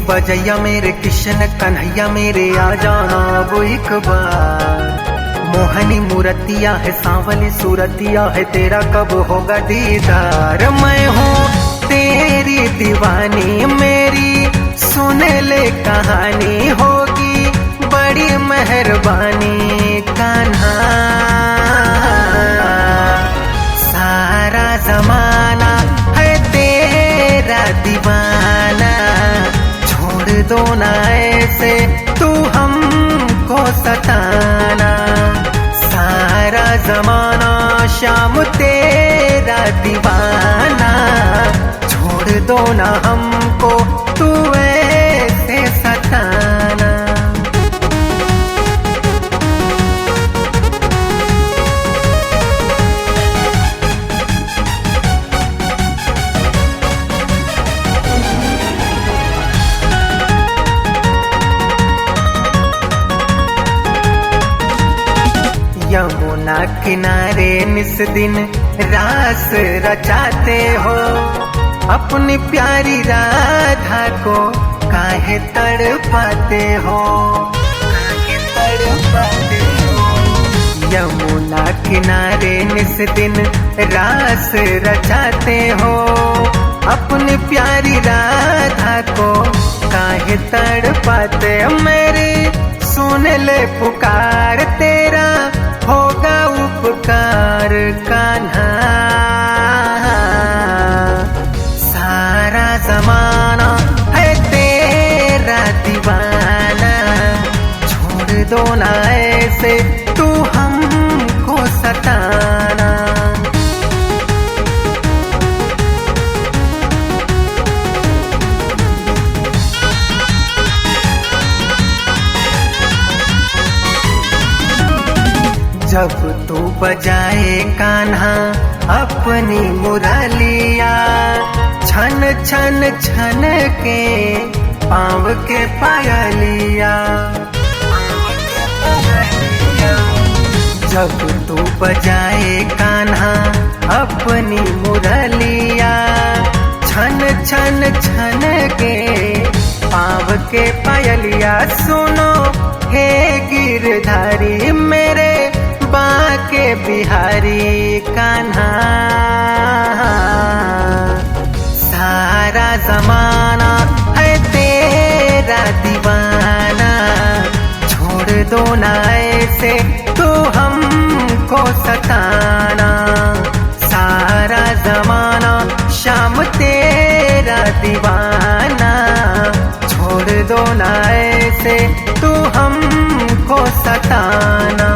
बजैया मेरे किशन कन्हैया मेरे आ जाना वो एक बार। मोहनी मूर्तिया है सांवली सूरतिया है तेरा कब होगा दीदार। मैं हूँ तेरी दीवानी मेरी सुन ले कहानी होगी बड़ी मेहरबानी कान्हा। सारा जमाना है तेरा दीवाना छोड़ दो ना ऐसे तू हमको सताना। सारा जमाना शाम तेरा दीवाना छोड़ दो ना हमको तू ऐसे सताना। यमुना किनारे निस दिन रास रचाते हो अपनी प्यारी राधा को काहे तड़पाते हो, काहे तड़पाते हो। यमुना किनारे निस दिन रास रचाते हो अपनी प्यारी राधा को काहे तड़पाते। मेरी सुन ले पुकार तेरा होगा उपकार कान्हा। सारा जमाना है तेरा दीवाना छोड़ दो ना ऐसे तू हमको सताना। जब तू बजाए कान्हा अपनी मुरलिया छन छन छन के पाँव के पायलिया। जब तू बजाए कान्हा अपनी मुरलिया छन छन छन के पाँव के पायलिया। सुनो हे गिरधारी मेरे बाके बिहारी कान्हा। सारा जमाना है तेरा दीवाना छोड़ दो ना ऐसे तू हमको सताना। सारा जमाना शाम तेरा दीवाना छोड़ दो ना ऐसे तू हमको सताना।